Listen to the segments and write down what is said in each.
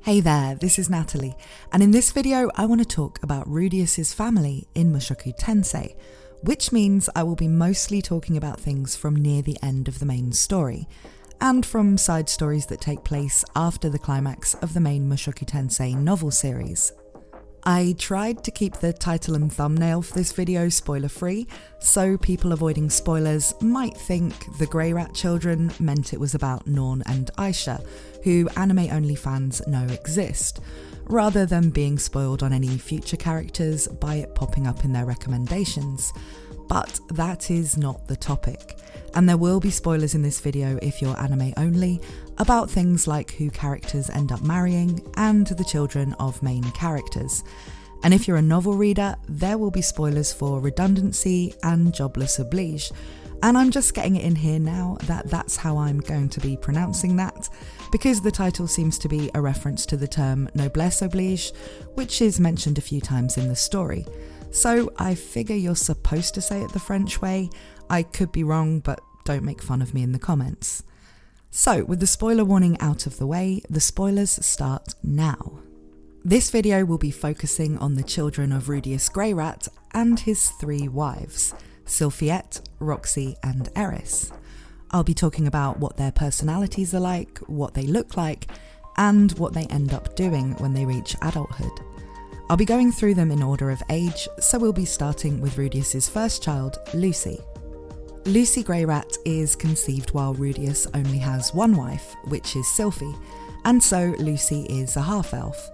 Hey there, this is Natalie, and in this video I want to talk about Rudeus's family in Mushoku Tensei, which means I will be mostly talking about things from near the end of the main story, and from side stories that take place after the climax of the main Mushoku Tensei novel series. I tried to keep the title and thumbnail for this video spoiler free, so people avoiding spoilers might think the Greyrat Children meant it was about Norn and Aisha, who anime only fans know exist, rather than being spoiled on any future characters by it popping up in their recommendations. But that is not the topic, and there will be spoilers in this video if you're anime only, about things like who characters end up marrying and the children of main characters. And if you're a novel reader, there will be spoilers for Redundancy and Jobless Oblige. And I'm just getting it in here now that that's how I'm going to be pronouncing that, because the title seems to be a reference to the term Noblesse Oblige, which is mentioned a few times in the story. So I figure you're supposed to say it the French way. I could be wrong, but don't make fun of me in the comments. So with the spoiler warning out of the way, the spoilers start now. This video will be focusing on the children of Rudeus Greyrat and his 3 wives, Sylphy, Roxy and Eris. I'll be talking about what their personalities are like, what they look like, and what they end up doing when they reach adulthood. I'll be going through them in order of age, so we'll be starting with Rudeus's first child, Lucy. Lucy Greyrat is conceived while Rudeus only has one wife, which is Sylphy, and so Lucy is a half-elf.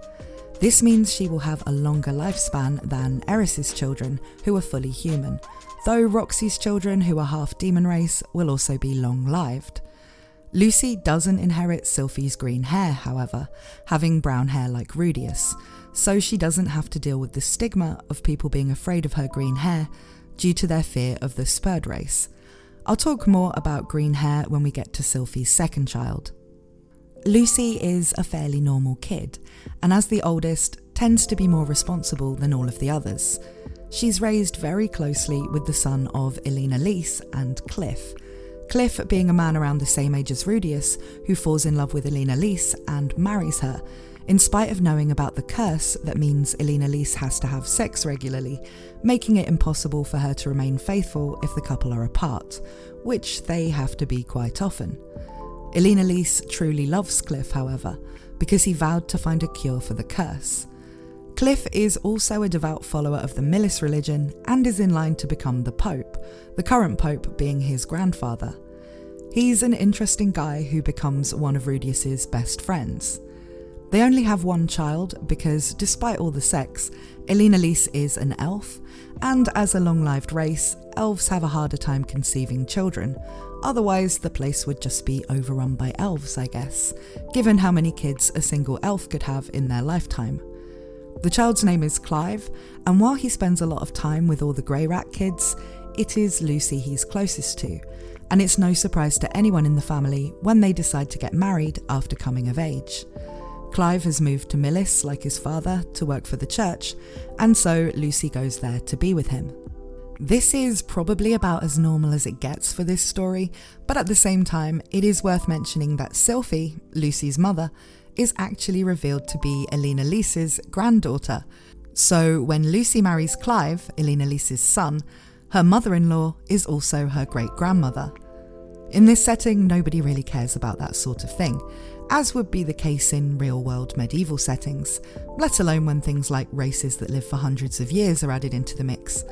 This means she will have a longer lifespan than Eris's children, who are fully human, though Roxy's children, who are half demon race, will also be long-lived. Lucy doesn't inherit Sylphy's green hair, however, having brown hair like Rudeus, so she doesn't have to deal with the stigma of people being afraid of her green hair due to their fear of the spurred race. I'll talk more about green hair when we get to Sylphy's second child. Lucy is a fairly normal kid, and as the oldest, tends to be more responsible than all of the others. She's raised very closely with the son of Elinalise and Cliff. Cliff being a man around the same age as Rudeus, who falls in love with Elinalise and marries her, in spite of knowing about the curse that means Elinalise has to have sex regularly, making it impossible for her to remain faithful if the couple are apart, which they have to be quite often. Elinalise truly loves Cliff, however, because he vowed to find a cure for the curse. Cliff is also a devout follower of the Millis religion and is in line to become the Pope, the current Pope being his grandfather. He's an interesting guy who becomes one of Rudeus's best friends. They only have one child because, despite all the sex, Elinalise is an elf, and as a long-lived race, elves have a harder time conceiving children. Otherwise, the place would just be overrun by elves, I guess, given how many kids a single elf could have in their lifetime. The child's name is Clive, and while he spends a lot of time with all the Greyrat kids, it is Lucy he's closest to, and it's no surprise to anyone in the family when they decide to get married after coming of age. Clive has moved to Millis, like his father, to work for the church, and so Lucy goes there to be with him. This is probably about as normal as it gets for this story, but at the same time, it is worth mentioning that Sylphy, Lucy's mother, is actually revealed to be Elinalise's granddaughter. So when Lucy marries Clive, Elinalise's son, her mother-in-law is also her great-grandmother. In this setting, nobody really cares about that sort of thing, as would be the case in real-world medieval settings, let alone when things like races that live for hundreds of years are added into the mix.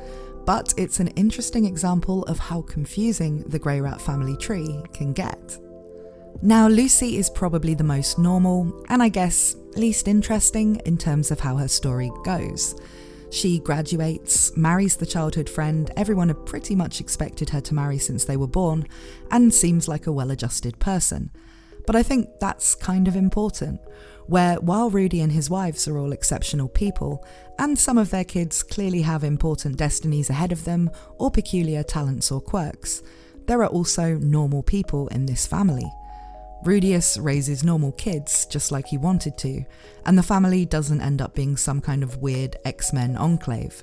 But it's an interesting example of how confusing the Greyrat family tree can get. Now, Lucy is probably the most normal, and I guess least interesting in terms of how her story goes. She graduates, marries the childhood friend everyone had pretty much expected her to marry since they were born, and seems like a well-adjusted person. But I think that's kind of important, where while Rudy and his wives are all exceptional people, and some of their kids clearly have important destinies ahead of them or peculiar talents or quirks, there are also normal people in this family. Rudeus raises normal kids just like he wanted to, and the family doesn't end up being some kind of weird X-Men enclave.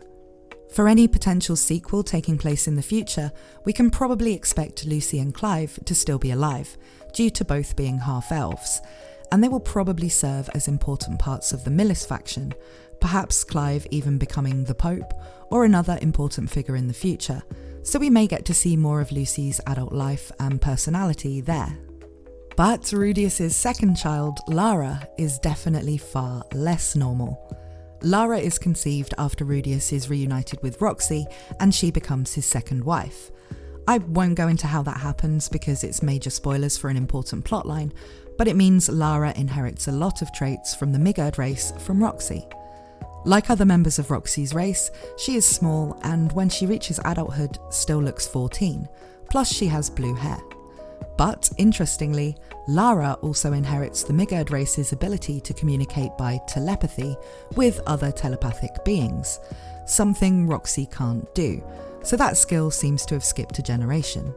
For any potential sequel taking place in the future, we can probably expect Lucy and Clive to still be alive, due to both being half-elves, and they will probably serve as important parts of the Millis faction, perhaps Clive even becoming the Pope or another important figure in the future, so we may get to see more of Lucy's adult life and personality there. But Rudeus's second child, Lara, is definitely far less normal. Lara is conceived after Rudeus is reunited with Roxy and she becomes his second wife. I won't go into how that happens because it's major spoilers for an important plotline, but it means Lara inherits a lot of traits from the Midgard race from Roxy. Like other members of Roxy's race, she is small and when she reaches adulthood still looks 14, plus she has blue hair. But, interestingly, Lara also inherits the Midgard race's ability to communicate by telepathy with other telepathic beings, something Roxy can't do, so that skill seems to have skipped a generation.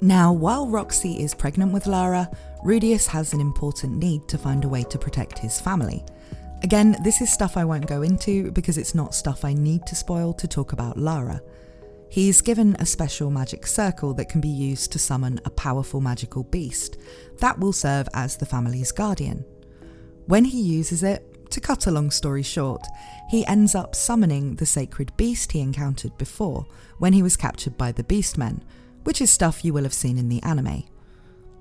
Now, while Roxy is pregnant with Lara, Rudeus has an important need to find a way to protect his family. Again, this is stuff I won't go into because it's not stuff I need to spoil to talk about Lara. He's given a special magic circle that can be used to summon a powerful magical beast that will serve as the family's guardian. When he uses it, to cut a long story short, he ends up summoning the sacred beast he encountered before when he was captured by the Beastmen, which is stuff you will have seen in the anime.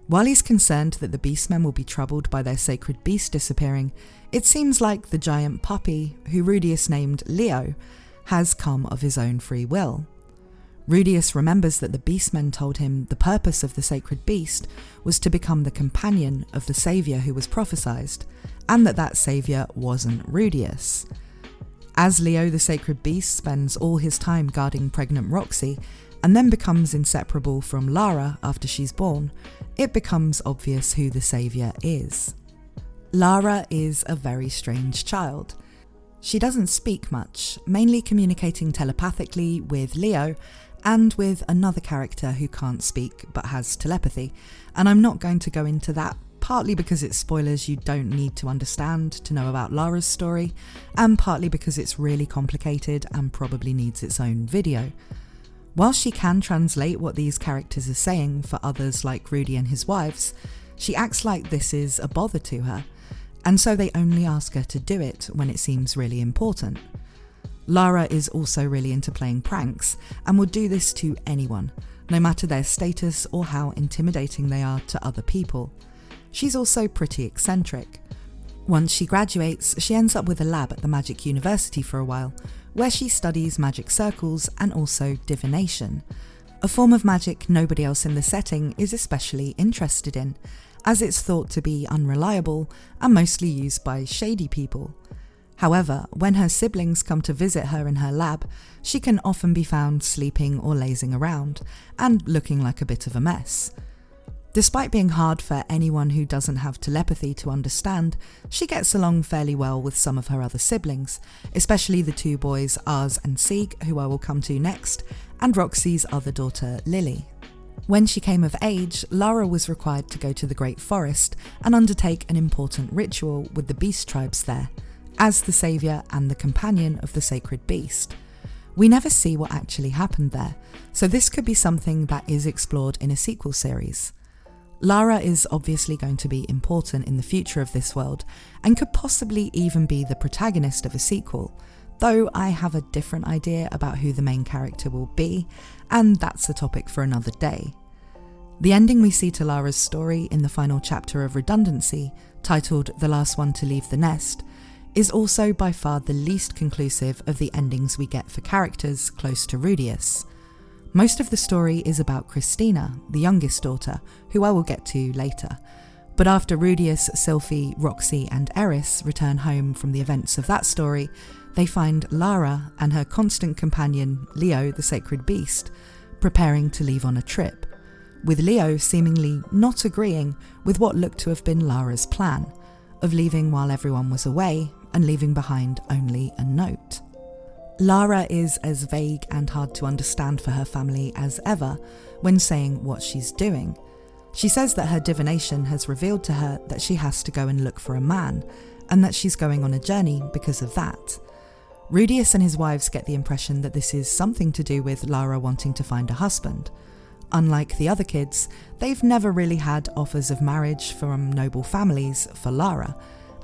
While he's concerned that the Beastmen will be troubled by their sacred beast disappearing, it seems like the giant puppy, who Rudeus named Leo, has come of his own free will. Rudeus remembers that the Beastmen told him the purpose of the sacred beast was to become the companion of the saviour who was prophesied, and that saviour wasn't Rudeus. As Leo the sacred beast spends all his time guarding pregnant Roxy, and then becomes inseparable from Lara after she's born, it becomes obvious who the saviour is. Lara is a very strange child. She doesn't speak much, mainly communicating telepathically with Leo and with another character who can't speak but has telepathy, and I'm not going to go into that, partly because it's spoilers you don't need to understand to know about Lara's story, and partly because it's really complicated and probably needs its own video. While she can translate what these characters are saying for others like Rudy and his wives, she acts like this is a bother to her, and so they only ask her to do it when it seems really important. Lara is also really into playing pranks and would do this to anyone, no matter their status or how intimidating they are to other people. She's also pretty eccentric. Once she graduates, she ends up with a lab at the Magic University for a while, where she studies magic circles and also divination, a form of magic nobody else in the setting is especially interested in, as it's thought to be unreliable and mostly used by shady people. However, when her siblings come to visit her in her lab, she can often be found sleeping or lazing around, and looking like a bit of a mess. Despite being hard for anyone who doesn't have telepathy to understand, she gets along fairly well with some of her other siblings, especially the two boys Ars and Sieg, who I will come to next, and Roxy's other daughter Lily. When she came of age, Lara was required to go to the Great Forest and undertake an important ritual with the beast tribes there, as the saviour and the companion of the sacred beast. We never see what actually happened there, so this could be something that is explored in a sequel series. Lara is obviously going to be important in the future of this world, and could possibly even be the protagonist of a sequel, though I have a different idea about who the main character will be, and that's a topic for another day. The ending we see to Lara's story in the final chapter of Redundancy, titled The Last One to Leave the Nest, is also by far the least conclusive of the endings we get for characters close to Rudeus. Most of the story is about Christina, the youngest daughter, who I will get to later. But after Rudeus, Sylphy, Roxy and Eris return home from the events of that story, they find Lara and her constant companion, Leo the Sacred Beast, preparing to leave on a trip, with Leo seemingly not agreeing with what looked to have been Lara's plan, of leaving while everyone was away and leaving behind only a note. Lara is as vague and hard to understand for her family as ever when saying what she's doing. She says that her divination has revealed to her that she has to go and look for a man, and that she's going on a journey because of that. Rudeus and his wives get the impression that this is something to do with Lara wanting to find a husband. Unlike the other kids, they've never really had offers of marriage from noble families for Lara,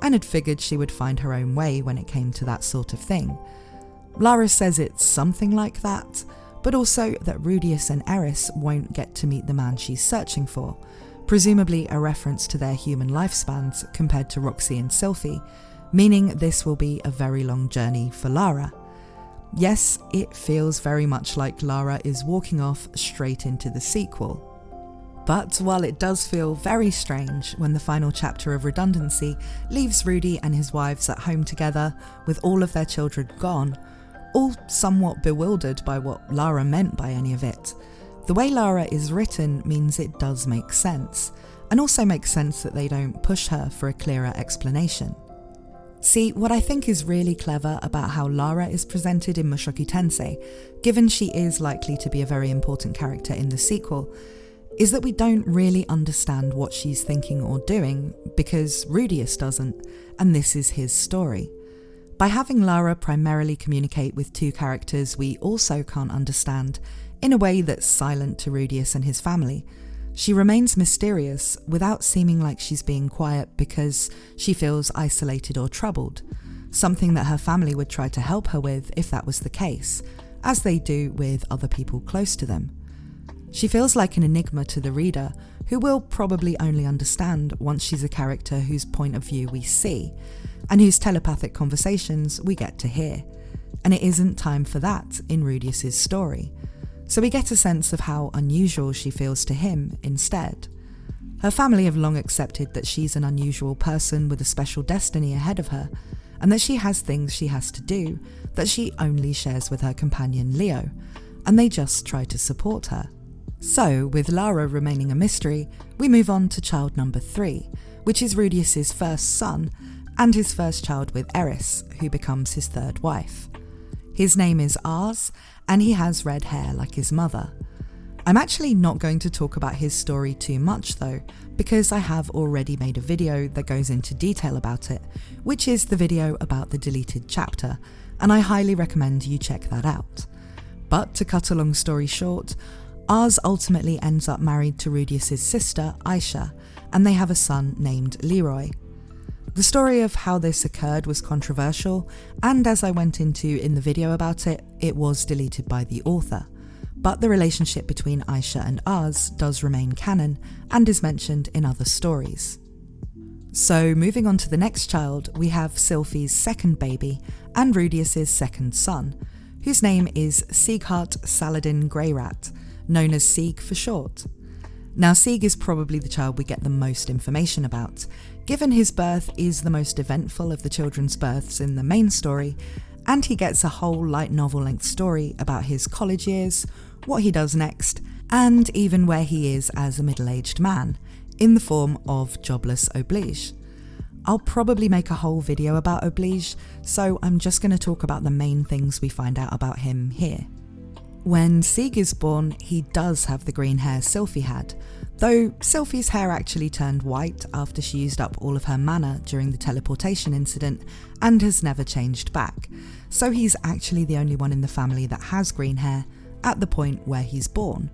and had figured she would find her own way when it came to that sort of thing. Lara says it's something like that, but also that Rudeus and Eris won't get to meet the man she's searching for, presumably a reference to their human lifespans compared to Roxy and Sylphy, meaning this will be a very long journey for Lara. Yes, it feels very much like Lara is walking off straight into the sequel. But while it does feel very strange when the final chapter of Redundancy leaves Rudy and his wives at home together with all of their children gone, all somewhat bewildered by what Lara meant by any of it, the way Lara is written means it does make sense, and also makes sense that they don't push her for a clearer explanation. See, what I think is really clever about how Lara is presented in Mushoku Tensei, given she is likely to be a very important character in the sequel, is that we don't really understand what she's thinking or doing because Rudeus doesn't, and this is his story. By having Lara primarily communicate with two characters we also can't understand, in a way that's silent to Rudeus and his family, she remains mysterious without seeming like she's being quiet because she feels isolated or troubled, something that her family would try to help her with if that was the case, as they do with other people close to them. She feels like an enigma to the reader, who will probably only understand once she's a character whose point of view we see, and whose telepathic conversations we get to hear. And it isn't time for that in Rudeus's story. So we get a sense of how unusual she feels to him instead. Her family have long accepted that she's an unusual person with a special destiny ahead of her, and that she has things she has to do that she only shares with her companion Leo, and they just try to support her. So, with Lara remaining a mystery, we move on to child number 3, which is Rudeus's first son, and his first child with Eris, who becomes his third wife. His name is Ars, and he has red hair like his mother. I'm actually not going to talk about his story too much though, because I have already made a video that goes into detail about it, which is the video about the deleted chapter, and I highly recommend you check that out. But to cut a long story short, Ars ultimately ends up married to Rudeus's sister, Aisha, and they have a son named Leroy. The story of how this occurred was controversial, and as I went into in the video about it, it was deleted by the author. But the relationship between Aisha and Ars does remain canon, and is mentioned in other stories. So moving on to the next child, we have Sylphy's second baby, and Rudeus's second son, whose name is Sieg Greyrat, known as Sieg for short. Now Sieg is probably the child we get the most information about, given his birth is the most eventful of the children's births in the main story, and he gets a whole light novel-length story about his college years, what he does next, and even where he is as a middle-aged man, in the form of Jobless Oblige. I'll probably make a whole video about Oblige, so I'm just going to talk about the main things we find out about him here. When Sieg is born, he does have the green hair Sylphy had, though Sylphy's hair actually turned white after she used up all of her mana during the teleportation incident and has never changed back, so he's actually the only one in the family that has green hair at the point where he's born.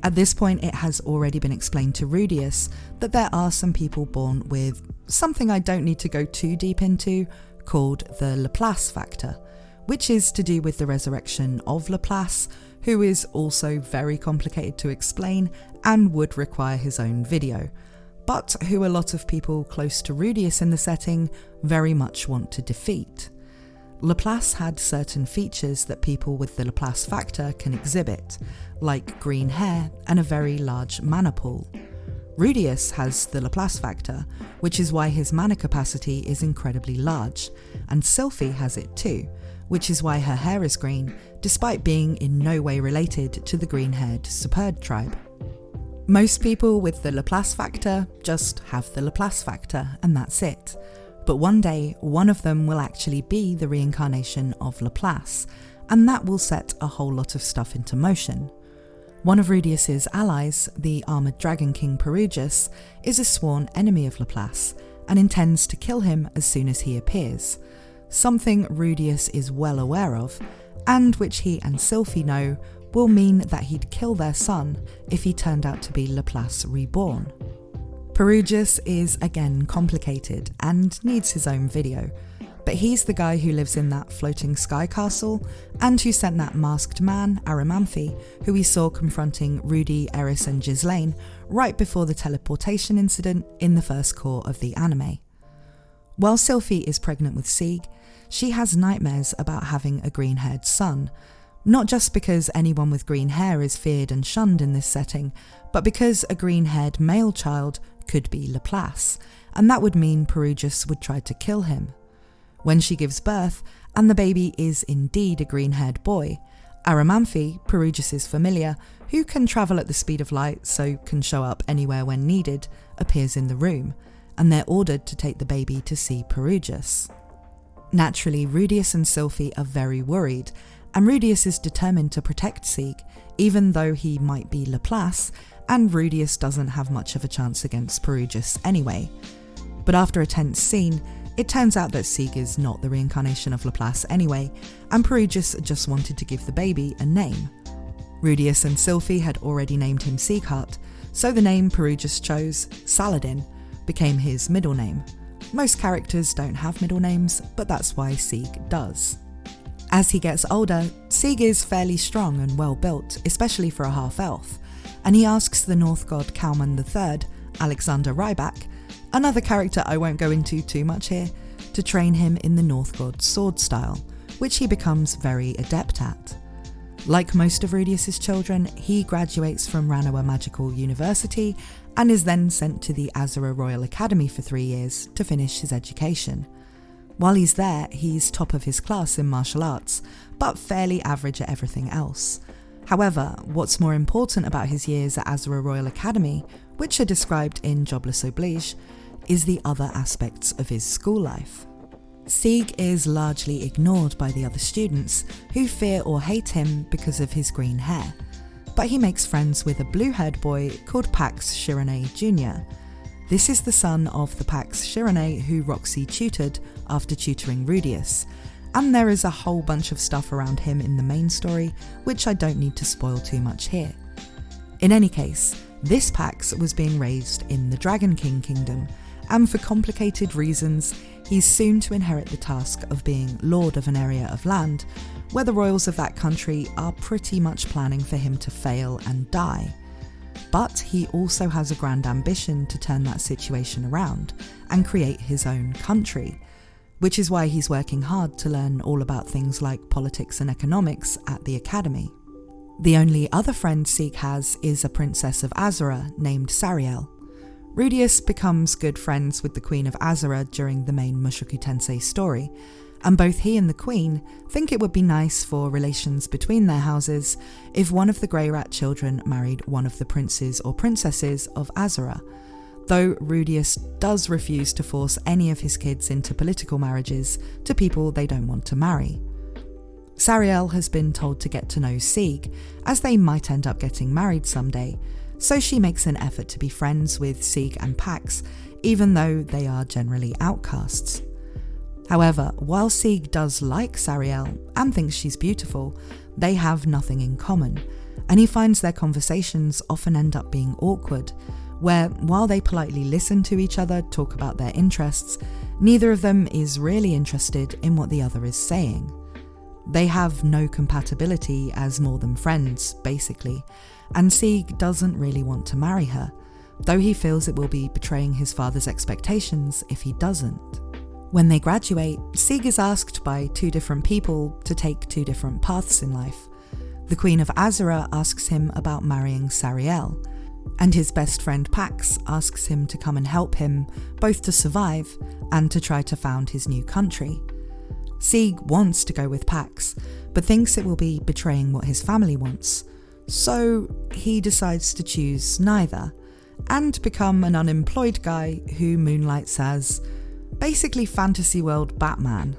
At this point, it has already been explained to Rudeus that there are some people born with something I don't need to go too deep into, called the Laplace factor, which is to do with the resurrection of Laplace, who is also very complicated to explain and would require his own video, but who a lot of people close to Rudeus in the setting very much want to defeat. Laplace had certain features that people with the Laplace factor can exhibit, like green hair and a very large mana pool. Rudeus has the Laplace factor, which is why his mana capacity is incredibly large, and Sylphy has it too, which is why her hair is green, despite being in no way related to the green-haired Superb tribe. Most people with the Laplace factor just have the Laplace factor, and that's it. But one day, one of them will actually be the reincarnation of Laplace, and that will set a whole lot of stuff into motion. One of Rudeus's allies, the armoured dragon king Perugius, is a sworn enemy of Laplace, and intends to kill him as soon as he appears. Something Rudeus is well aware of, and which he and Sylphy know will mean that he'd kill their son if he turned out to be Laplace reborn. Perugius is again complicated and needs his own video, but he's the guy who lives in that floating sky castle and who sent that masked man, Aramanthe, who we saw confronting Rudy, Eris and Ghislaine right before the teleportation incident in the first core of the anime. While Sylphy is pregnant with Sieg, she has nightmares about having a green-haired son, not just because anyone with green hair is feared and shunned in this setting, but because a green-haired male child could be Laplace, and that would mean Perugius would try to kill him. When she gives birth, and the baby is indeed a green-haired boy, Aramanthe, Perugius's familiar, who can travel at the speed of light so can show up anywhere when needed, appears in the room, and they're ordered to take the baby to see Perugius. Naturally, Rudeus and Sylphy are very worried, and Rudeus is determined to protect Sieg, even though he might be Laplace, and Rudeus doesn't have much of a chance against Perugius anyway. But after a tense scene, it turns out that Sieg is not the reincarnation of Laplace anyway, and Perugius just wanted to give the baby a name. Rudeus and Sylphy had already named him Sieghart, so the name Perugius chose, Saladin, became his middle name. Most characters don't have middle names, but that's why Sieg does. As he gets older, Sieg is fairly strong and well built, especially for a half-elf, and he asks the North god Cowman III, Alexander Rybak, another character I won't go into too much here, to train him in the North god sword style, which he becomes very adept at. Like most of Rudeus's children, he graduates from Ranoa Magical University and is then sent to the Azura Royal Academy for 3 years to finish his education. While he's there, he's top of his class in martial arts, but fairly average at everything else. However, what's more important about his years at Azura Royal Academy, which are described in Jobless Oblige, is the other aspects of his school life. Sieg is largely ignored by the other students, who fear or hate him because of his green hair, but he makes friends with a blue-haired boy called Pax Shirane Jr. This is the son of the Pax Shirane who Roxy tutored after tutoring Rudeus, and there is a whole bunch of stuff around him in the main story, which I don't need to spoil too much here. In any case, this Pax was being raised in the Dragon King Kingdom, and for complicated reasons, he's soon to inherit the task of being lord of an area of land, where the royals of that country are pretty much planning for him to fail and die. But he also has a grand ambition to turn that situation around and create his own country, which is why he's working hard to learn all about things like politics and economics at the academy. The only other friend Sieg has is a princess of Azura named Sariel. Rudeus becomes good friends with the Queen of Azura during the main Mushoku Tensei story, and both he and the Queen think it would be nice for relations between their houses if one of the Greyrat children married one of the princes or princesses of Azura, though Rudeus does refuse to force any of his kids into political marriages to people they don't want to marry. Sariel has been told to get to know Sieg, as they might end up getting married someday, so she makes an effort to be friends with Sieg and Pax, even though they are generally outcasts. However, while Sieg does like Sariel and thinks she's beautiful, they have nothing in common, and he finds their conversations often end up being awkward, where while they politely listen to each other talk about their interests, neither of them is really interested in what the other is saying. They have no compatibility as more than friends, basically, and Sieg doesn't really want to marry her, though he feels it will be betraying his father's expectations if he doesn't. When they graduate, Sieg is asked by 2 different people to take 2 different paths in life. The Queen of Azura asks him about marrying Sariel, and his best friend Pax asks him to come and help him both to survive and to try to found his new country. Sieg wants to go with Pax, but thinks it will be betraying what his family wants, so he decides to choose neither, and become an unemployed guy who moonlights as basically fantasy world Batman.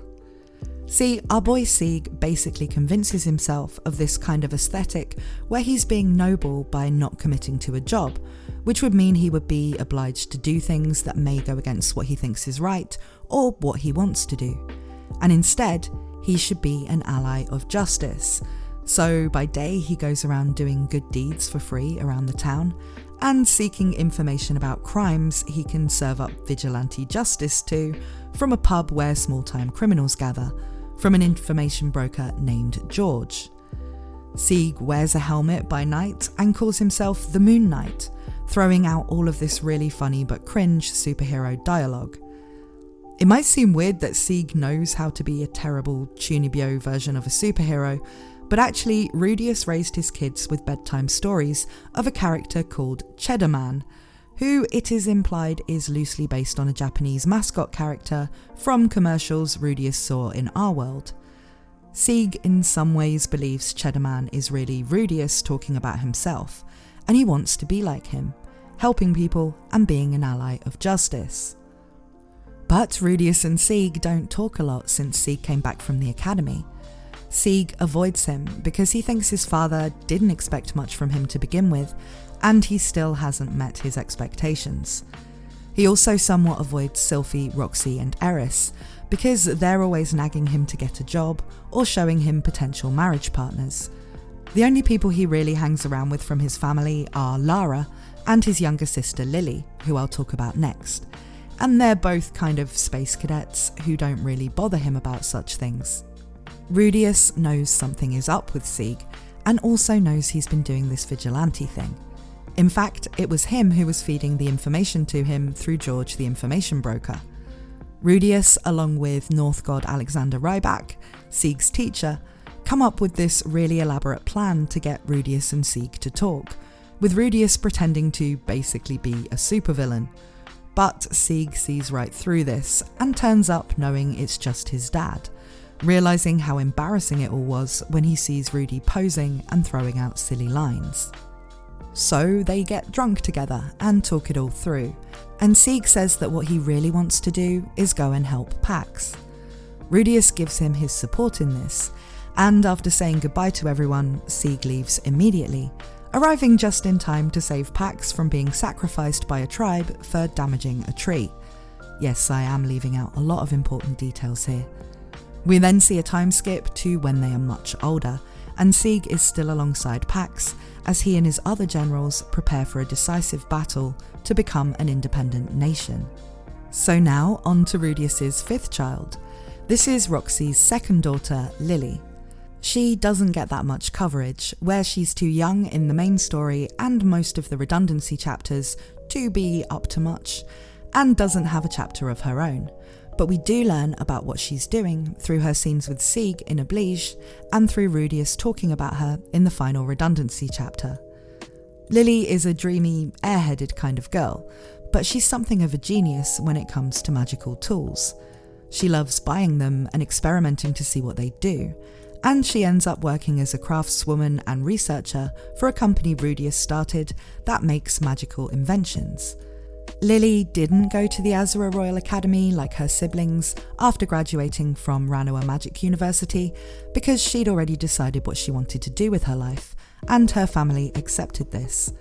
See, our boy Sieg basically convinces himself of this kind of aesthetic where he's being noble by not committing to a job, which would mean he would be obliged to do things that may go against what he thinks is right or what he wants to do. And instead, he should be an ally of justice. So by day he goes around doing good deeds for free around the town and seeking information about crimes he can serve up vigilante justice to from a pub where small-time criminals gather, from an information broker named George. Sieg wears a helmet by night and calls himself the Moon Knight, throwing out all of this really funny but cringe superhero dialogue. It might seem weird that Sieg knows how to be a terrible Chunibyo version of a superhero, but actually Rudeus raised his kids with bedtime stories of a character called Cheddar Man, who it is implied is loosely based on a Japanese mascot character from commercials Rudeus saw in our world. Sieg in some ways believes Cheddar Man is really Rudeus talking about himself, and he wants to be like him, helping people and being an ally of justice. But Rudeus and Sieg don't talk a lot since Sieg came back from the academy. Sieg avoids him because he thinks his father didn't expect much from him to begin with, and he still hasn't met his expectations. He also somewhat avoids Sylphy, Roxy and Eris because they're always nagging him to get a job or showing him potential marriage partners. The only people he really hangs around with from his family are Lara and his younger sister Lily, who I'll talk about next, and they're both kind of space cadets who don't really bother him about such things. Rudeus knows something is up with Sieg and also knows he's been doing this vigilante thing. In fact, it was him who was feeding the information to him through George the information broker. Rudeus, along with North God Alexander Rybak, Sieg's teacher, come up with this really elaborate plan to get Rudeus and Sieg to talk, with Rudeus pretending to basically be a supervillain. But Sieg sees right through this and turns up knowing it's just his dad, realising how embarrassing it all was when he sees Rudy posing and throwing out silly lines. So they get drunk together and talk it all through, and Sieg says that what he really wants to do is go and help Pax. Rudeus gives him his support in this, and after saying goodbye to everyone, Sieg leaves immediately, arriving just in time to save Pax from being sacrificed by a tribe for damaging a tree. Yes, I am leaving out a lot of important details here. We then see a time skip to when they are much older, and Sieg is still alongside Pax as he and his other generals prepare for a decisive battle to become an independent nation. So now on to Rudeus's fifth child. This is Roxy's second daughter, Lily. She doesn't get that much coverage, where she's too young in the main story and most of the redundancy chapters to be up to much, and doesn't have a chapter of her own. But we do learn about what she's doing through her scenes with Sieg in Oblige and through Rudeus talking about her in the final redundancy chapter. Lily is a dreamy, airheaded kind of girl, but she's something of a genius when it comes to magical tools. She loves buying them and experimenting to see what they do, and she ends up working as a craftswoman and researcher for a company Rudeus started that makes magical inventions. Lily didn't go to the Azura Royal Academy like her siblings after graduating from Ranua Magic University because she'd already decided what she wanted to do with her life, and her family accepted this.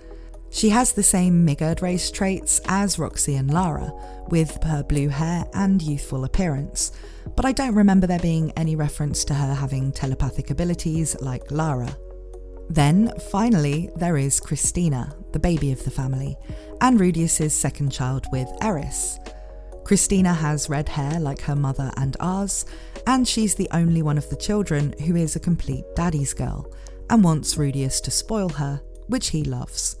She has the same Migurd race traits as Roxy and Lara, with her blue hair and youthful appearance, but I don't remember there being any reference to her having telepathic abilities like Lara. Then, finally, there is Christina, the baby of the family, and Rudeus's second child with Eris. Christina has red hair like her mother and Ars, and she's the only one of the children who is a complete daddy's girl, and wants Rudeus to spoil her, which he loves.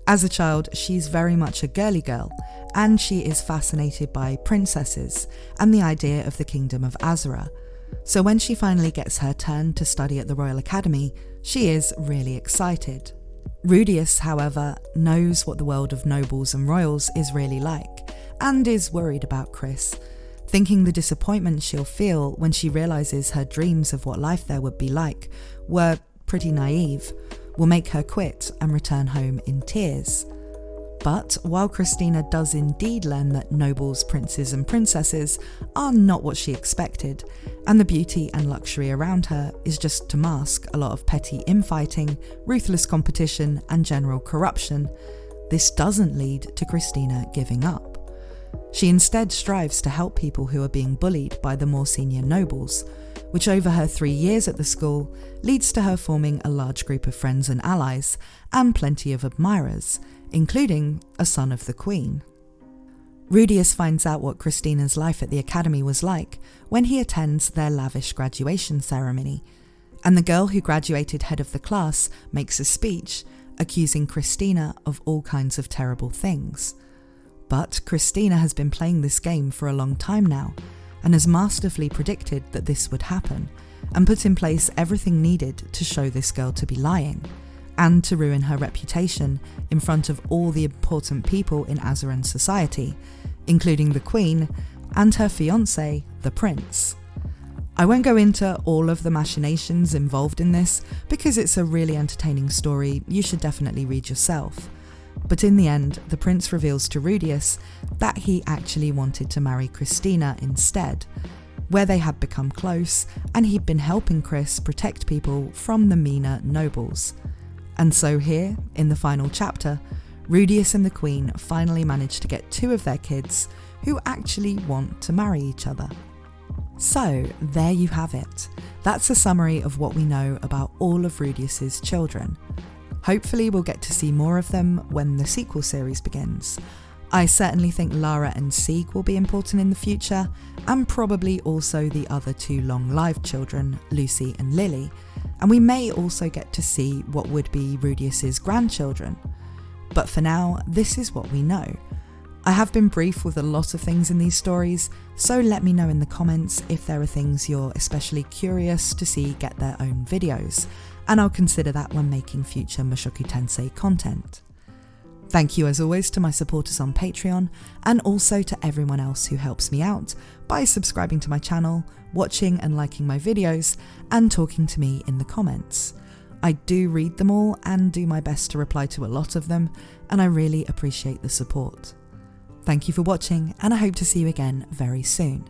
As a child, she's very much a girly girl, and she is fascinated by princesses and the idea of the kingdom of Azura. So when she finally gets her turn to study at the Royal Academy, she is really excited. Rudeus, however, knows what the world of nobles and royals is really like, and is worried about Chris, thinking the disappointment she'll feel when she realises her dreams of what life there would be like were pretty naive, will make her quit and return home in tears. But while Christina does indeed learn that nobles, princes and princesses are not what she expected, and the beauty and luxury around her is just to mask a lot of petty infighting, ruthless competition and general corruption, this doesn't lead to Christina giving up. She instead strives to help people who are being bullied by the more senior nobles, which over her 3 years at the school leads to her forming a large group of friends and allies, and plenty of admirers, including a son of the Queen. Rudeus finds out what Christina's life at the academy was like when he attends their lavish graduation ceremony, and the girl who graduated head of the class makes a speech accusing Christina of all kinds of terrible things. But Christina has been playing this game for a long time now, and has masterfully predicted that this would happen, and put in place everything needed to show this girl to be lying, and to ruin her reputation in front of all the important people in Azeran society, including the Queen and her fiancé, the Prince. I won't go into all of the machinations involved in this because it's a really entertaining story you should definitely read yourself. But in the end, the Prince reveals to Rudeus that he actually wanted to marry Christina instead, where they had become close and he'd been helping Chris protect people from the meaner nobles. And so here, in the final chapter, Rudeus and the Queen finally manage to get 2 of their kids who actually want to marry each other. So there you have it. That's a summary of what we know about all of Rudeus's children. Hopefully we'll get to see more of them when the sequel series begins. I certainly think Lara and Sieg will be important in the future, and probably also the other 2 long-lived children, Lucy and Lily, and we may also get to see what would be Rudeus's grandchildren. But for now, this is what we know. I have been brief with a lot of things in these stories, so let me know in the comments if there are things you're especially curious to see get their own videos, and I'll consider that when making future Mushoku Tensei content. Thank you as always to my supporters on Patreon, and also to everyone else who helps me out by subscribing to my channel, watching and liking my videos, and talking to me in the comments. I do read them all and do my best to reply to a lot of them, and I really appreciate the support. Thank you for watching, and I hope to see you again very soon.